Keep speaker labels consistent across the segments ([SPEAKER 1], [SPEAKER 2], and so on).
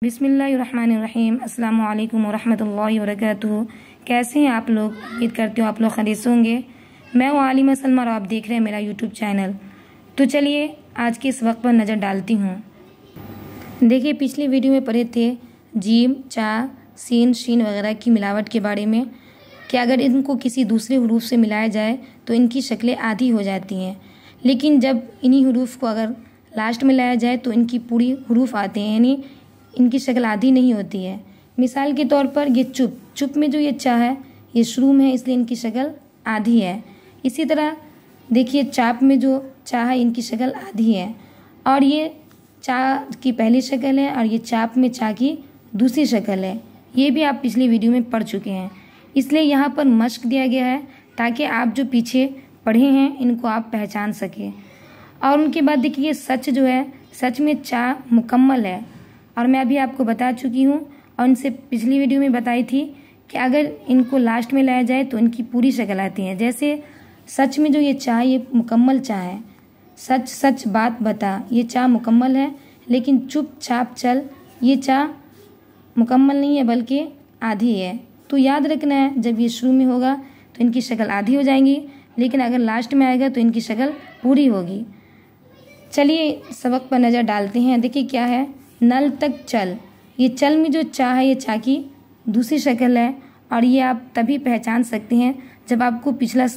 [SPEAKER 1] बिस्मिल्लाहिर्रहमानिर्रहीम। अस्सलामु अलैकुम वरहमतुल्लाहि वबरकातुहू। कैसे हैं आप लोग? उम्मीद करती हूँ आप लोग खैरियत से होंगे। मैं हूँ आलिमा सलमा और आप देख रहे हैं मेरा यूट्यूब चैनल। तो चलिए आज के इस वक्त पर नज़र डालती हूँ। देखिए, पिछली वीडियो में पढ़े थे जीम, चा, सीन, शीन वगैरह की मिलावट के बारे में कि अगर इनको किसी दूसरे हरूफ से मिलाया जाए तो इनकी शक्लें आधी हो जाती हैं, लेकिन जब इन्हीं हरूफ को अगर लास्ट में लाया जाए तो इनकी पूरी हरूफ आते हैं, यानी इनकी शक्ल आधी नहीं होती है। मिसाल के तौर पर ये चुप में जो ये चा है ये शुरू में है, इसलिए इनकी शक्ल आधी है। इसी तरह देखिए चाप में जो चा है इनकी शक्ल आधी है, और ये चा की पहली शक्ल है और ये चाप में चा की दूसरी शक्ल है। ये भी आप पिछली वीडियो में पढ़ चुके हैं, इसलिए यहाँ पर मश्क दिया गया है ताकि आप जो पीछे पढ़े हैं इनको आप पहचान सकें। और उनके बाद देखिए सच जो है, सच में चा मुकम्मल है, और मैं अभी आपको बता चुकी हूँ और इनसे पिछली वीडियो में बताई थी कि अगर इनको लास्ट में लाया जाए तो इनकी पूरी शक्ल आती है। जैसे सच में जो ये चा ये मुकम्मल चा है। सच सच बात बता, ये चा मुकम्मल है, लेकिन चुपचाप चल ये चा मुकम्मल नहीं है बल्कि आधी है। तो याद रखना है जब ये शुरू में होगा तो इनकी शक्ल आधी हो जाएंगी, लेकिन अगर लास्ट में आएगा तो इनकी शक्ल पूरी होगी। चलिए सबक पर नज़र डालते हैं। देखिए क्या है, नल तक चल। ये चल में जो चा है ये चा की दूसरी शक्ल है, और ये आप तभी पहचान सकते हैं जब आपको पिछला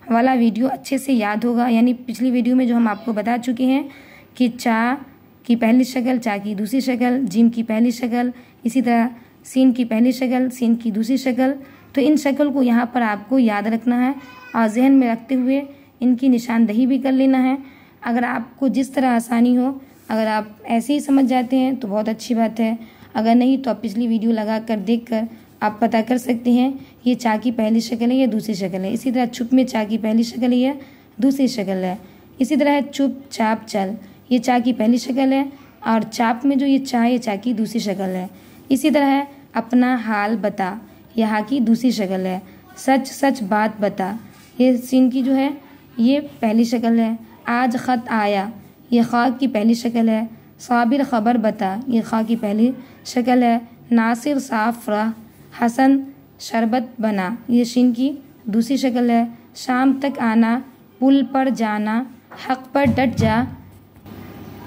[SPEAKER 1] वाला वीडियो अच्छे से याद होगा। यानी पिछली वीडियो में जो हम आपको बता चुके हैं कि चा की पहली शक्ल, चा की दूसरी शक्ल, जिम की पहली शक्ल, इसी तरह सीन की पहली शक्ल, सीन की दूसरी शक्ल। तो इन शक्ल को यहाँ पर आपको याद रखना है और जहन में रखते हुए इनकी निशानदही भी कर लेना है। अगर आपको जिस तरह आसानी हो, अगर आप ऐसे ही समझ जाते हैं तो बहुत अच्छी बात है, अगर नहीं तो आप पिछली वीडियो लगा कर देख कर आप पता कर सकते हैं ये चा की पहली शक्ल है या दूसरी शक्ल है। इसी तरह चुप में चा की पहली शक्ल है या दूसरी शक्ल है। इसी तरह है चुप चाप चल, ये चा की पहली शक्ल है, और चाप में जो ये चा है ये चा की दूसरी शक्ल है। इसी तरह है अपना हाल बता, यह हा की दूसरी शक्ल है। सच सच बात बता, ये सीन की जो है ये पहली शक्ल है। आज ख़त आया, ये खा की पहली शक्ल है। साबिर खबर बता, ये खा की पहली शक्ल है। नासिर साफ रह, हसन शरबत बना, ये शीन की दूसरी शक्ल है। शाम तक आना, पुल पर जाना, हक पर डट जा,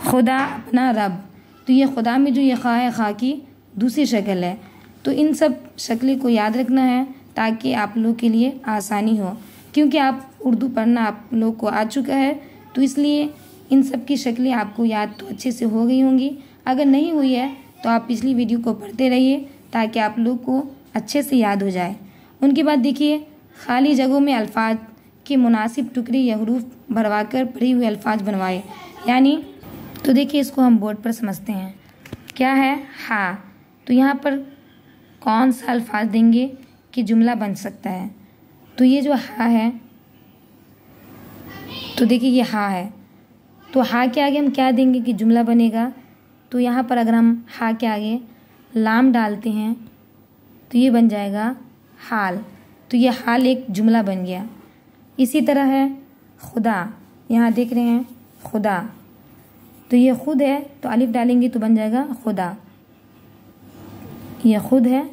[SPEAKER 1] खुदा अपना रब। तो ये खुदा में जो ये खा है खा की दूसरी शक्ल है। तो इन सब शक्लें को याद रखना है ताकि आप लोग के लिए आसानी हो, क्योंकि आप उर्दू पढ़ना आप लोग को आ चुका है, तो इसलिए इन सब की शक्लें आपको याद तो अच्छे से हो गई होंगी। अगर नहीं हुई है तो आप पिछली वीडियो को पढ़ते रहिए ताकि आप लोग को अच्छे से याद हो जाए। उनके बाद देखिए खाली जगहों में अल्फाज के मुनासिब टुकड़े या हरूफ भरवा कर पढ़े हुए अल्फाज बनवाए। यानी तो देखिए इसको हम बोर्ड पर समझते हैं। क्या है हा, तो यहाँ पर कौन सा अल्फाज देंगे कि जुमला बन सकता है। तो ये जो हा है, तो देखिए ये हा है, तो हा के आगे हम क्या देंगे कि जुमला बनेगा। तो यहाँ पर अगर हम हा के आगे लाम डालते हैं तो ये बन जाएगा हाल, तो ये हाल एक जुमला बन गया। इसी तरह है खुदा, यहाँ देख रहे हैं खुदा, तो ये खुद है तो अलिफ डालेंगे तो बन जाएगा खुदा। ये खुद है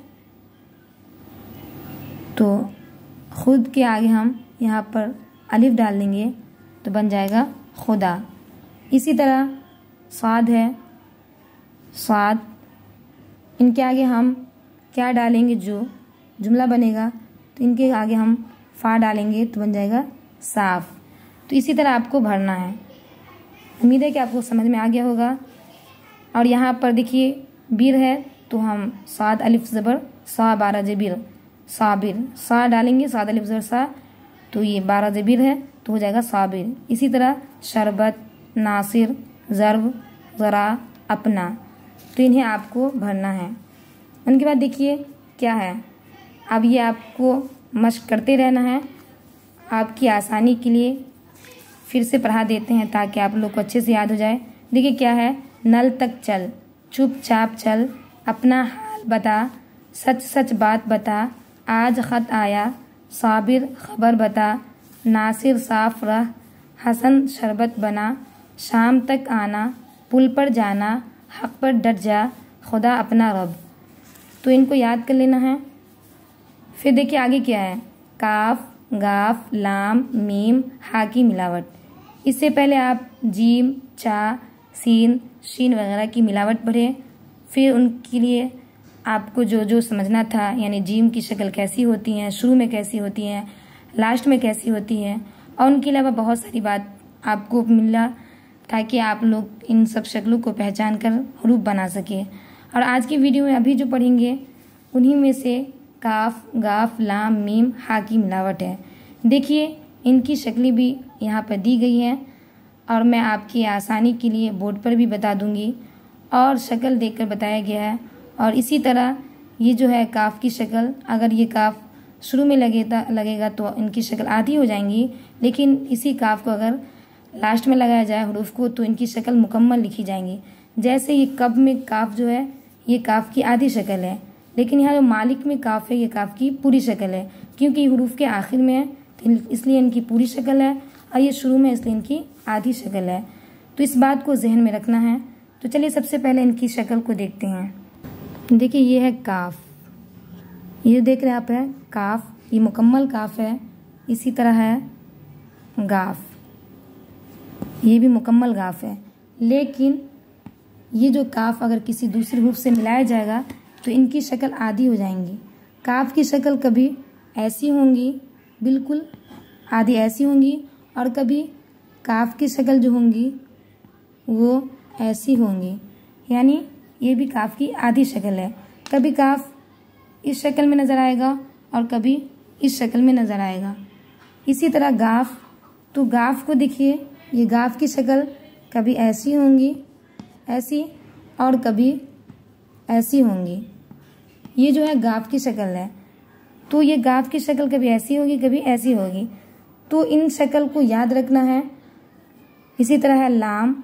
[SPEAKER 1] तो खुद के आगे हम यहाँ पर अलिफ डाल देंगे तो बन जाएगा खुदा। इसी तरह साद है, साद, इनके आगे हम क्या डालेंगे जो जुमला बनेगा, तो इनके आगे हम फा डालेंगे तो बन जाएगा साफ। तो इसी तरह आपको भरना है। उम्मीद है कि आपको समझ में आ गया होगा। और यहाँ पर देखिए बीर है तो हम साद अलिफ ज़बर सा 12 ज़बीर, साबिर, सा डालेंगे साद अलिफ ज़बर सा, तो ये 12 ज़बीर है तो हो जाएगा साबिर। इसी तरह शरबत, नासिर, ज़र्ब, ज़रा, अपना, तो इन्हें आपको भरना है। उनके बाद देखिए क्या है, अब ये आपको मश्क करते रहना है। आपकी आसानी के लिए फिर से पढ़ा देते हैं ताकि आप लोग को अच्छे से याद हो जाए। देखिए क्या है, नल तक चल, चुपचाप चल, अपना हाल बता, सच सच बात बता, आज ख़त आया, साबिर खबर बता, नासिर साफ रह, हसन शरबत बना, शाम तक आना, पुल पर जाना, हक पर डट जा, खुदा अपना रब। तो इनको याद कर लेना है। फिर देखिए आगे क्या है, काफ, गाफ, लाम, मीम, हा की मिलावट। इससे पहले आप जीम, चा, सीन, शीन वगैरह की मिलावट पढ़े। फिर उनके लिए आपको जो जो समझना था, यानी जीम की शक्ल कैसी होती हैं, शुरू में कैसी होती हैं, लास्ट में कैसी होती है, और उनके अलावा बहुत सारी बात आपको मिला ताकि आप लोग इन सब शक्लों को पहचान कर हरूफ बना सके। और आज की वीडियो में अभी जो पढ़ेंगे उन्हीं में से काफ, गाफ, लाम, मीम, हा की मिलावट है। देखिए इनकी शक्लें भी यहाँ पर दी गई हैं और मैं आपकी आसानी के लिए बोर्ड पर भी बता दूंगी और शक्ल देखकर बताया गया है। और इसी तरह ये जो है काफ की शक्ल, अगर ये काफ शुरू में लगेगा तो इनकी शक्ल आधी हो जाएंगी, लेकिन इसी काफ को अगर लास्ट में लगाया जाए हरूफ को तो इनकी शक्ल मुकम्मल लिखी जाएंगी। जैसे ये कब में काफ जो है ये काफ की आधी शक्ल है, लेकिन यहाँ जो मालिक में काफ है ये काफ की पूरी शक्ल है, क्योंकि हरूफ के आखिर में है तो इसलिए इनकी पूरी शक्ल है, और ये शुरू में इसलिए इनकी आधी शक्ल है। तो इस बात को जहन में रखना है। तो चलिए सबसे पहले इनकी शक्ल को देखते हैं। देखिए ये है काफ, ये देख रहे हैं आप है काफ, ये मुकम्मल काफ है। इसी तरह है गाफ, ये भी मुकम्मल गाफ है। लेकिन ये जो काफ अगर किसी दूसरे हरूफ से मिलाया जाएगा तो इनकी शक्ल आधी हो जाएंगी। काफ की शक्ल कभी ऐसी होंगी, बिल्कुल आधी ऐसी होंगी, और कभी काफ की शक्ल जो होंगी वो ऐसी होंगी, यानी ये भी काफ की आधी शक्ल है। कभी काफ इस शक्ल में नज़र आएगा और कभी इस शक्ल में नज़र आएगा। इसी तरह गाफ, तो गाफ को देखिए, ये गाफ की शक्ल कभी ऐसी होंगी, ऐसी, और कभी ऐसी होंगी। ये जो है गाफ की शक्ल है, तो ये गाफ की शक्ल कभी ऐसी होगी कभी ऐसी होगी, तो इन शक्ल को याद रखना है। इसी तरह है लाम,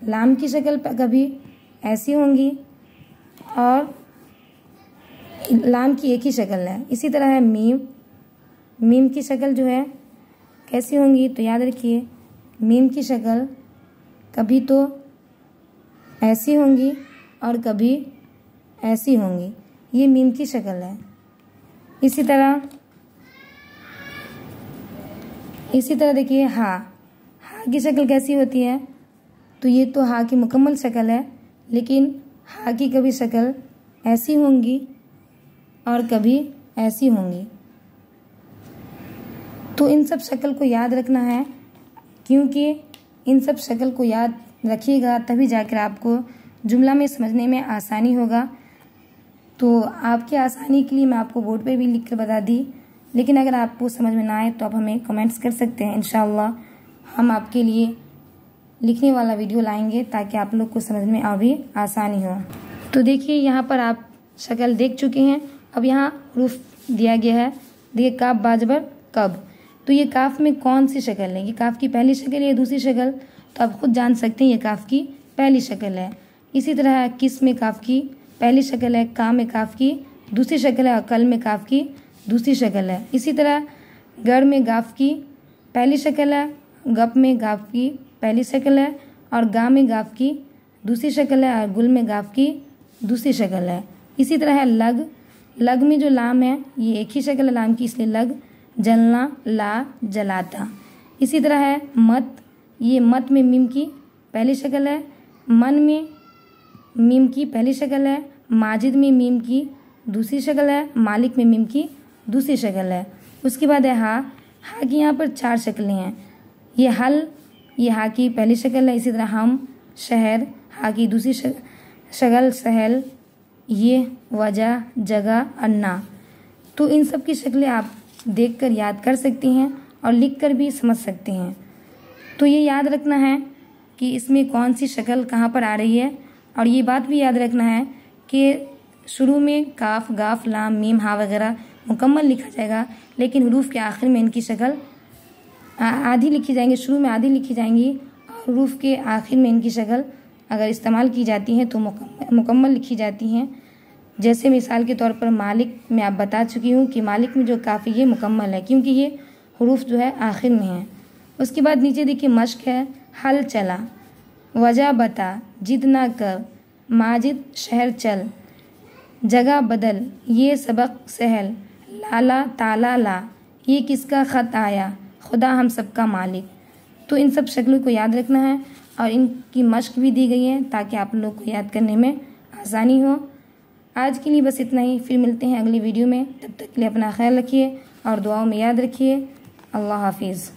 [SPEAKER 1] लाम की शक्ल कभी ऐसी होंगी और लाम की एक ही शक्ल है। इसी तरह है मीम, मीम की शक्ल जो है कैसी होंगी, तो याद रखिए मीम की शक्ल कभी तो ऐसी होंगी और कभी ऐसी होंगी, ये मीम की शक्ल है। इसी तरह देखिए हा, हा की शक्ल कैसी होती है, तो ये तो हा की मुकम्मल शक्ल है, लेकिन हा की कभी शक्ल ऐसी होंगी और कभी ऐसी होंगी। तो इन सब शक्ल को याद रखना है, क्योंकि इन सब शक्ल को याद रखिएगा तभी जाकर आपको जुमला में समझने में आसानी होगा। तो आपकी आसानी के लिए मैं आपको बोर्ड पे भी लिख कर बता दी, लेकिन अगर आपको समझ में ना आए तो आप हमें कमेंट्स कर सकते हैं। इंशाअल्लाह हम आपके लिए लिखने वाला वीडियो लाएंगे ताकि आप लोग को समझ में और भी आसानी हो। तो देखिए यहाँ पर आप शक्ल देख चुके हैं। अब यहाँ हरूफ दिया गया है, देखिए काफ, बाजबर, कब। तो ये काफ में कौन सी शक्ल है, ये काफ की पहली शक्ल है या दूसरी शक्ल, तो आप खुद जान सकते हैं ये काफ की पहली शक्ल है। इसी तरह किस में काफ की पहली शक्ल है, का में काफ की दूसरी शक्ल है, और कल में काफ की दूसरी शक्ल है। इसी तरह गर में गाफ की पहली शक्ल है, गप में गाफ की पहली शक्ल है, और गा में गाफ की दूसरी शक्ल है, और गुल में गाफ की दूसरी शक्ल है। इसी तरह है लग, लग में जो लाम है ये एक ही शक्ल है लाम की, इसलिए लग, जलना, ला, जलाता। इसी तरह है मत, ये मत में मीम की पहली शक्ल है, मन में मीम की पहली शक्ल है, माजिद में मीम की दूसरी शक्ल है, मालिक में मीम की दूसरी शक्ल है। उसके बाद है हा, हा की यहाँ पर 4 शक्लें हैं। ये हल, ये हा की पहली शक्ल है। इसी तरह हम, शहर, हा की दूसरी शक्ल सहल, ये वजह, जगह, अन्ना। तो इन सब की शक्लें आप देखकर याद कर सकती हैं और लिखकर भी समझ सकते हैं। तो ये याद रखना है कि इसमें कौन सी शक्ल कहाँ पर आ रही है, और ये बात भी याद रखना है कि शुरू में काफ, गाफ, लाम, मीम, हा वगैरह मुकम्मल लिखा जाएगा, लेकिन हरूफ के आखिर में इनकी शक्ल आधी लिखी जाएंगी, शुरू में आधी लिखी जाएंगी, और हरूफ के आखिर में इनकी शक्ल अगर इस्तेमाल की जाती है तो मुकम्मल लिखी जाती हैं। जैसे मिसाल के तौर पर मालिक में आप बता चुकी हूँ कि मालिक में जो काफ़ी ये मुकम्मल है, क्योंकि ये हरूफ जो है आखिर में है। उसके बाद नीचे देखिए मश्क है, हल चला, वजह बता, जिद ना कर, माजिद शहर चल, जगह बदल, ये सबक सहल, लाला ताला ला, ये किसका ख़त आया, खुदा हम सबका मालिक। तो इन सब शक्लों को याद रखना है और इनकी मश्क भी दी गई है ताकि आप लोग को याद करने में आसानी हो। आज के लिए बस इतना ही, फिर मिलते हैं अगली वीडियो में। तब तक के लिए अपना ख्याल रखिए और दुआओं में याद रखिए। अल्लाह हाफिज़।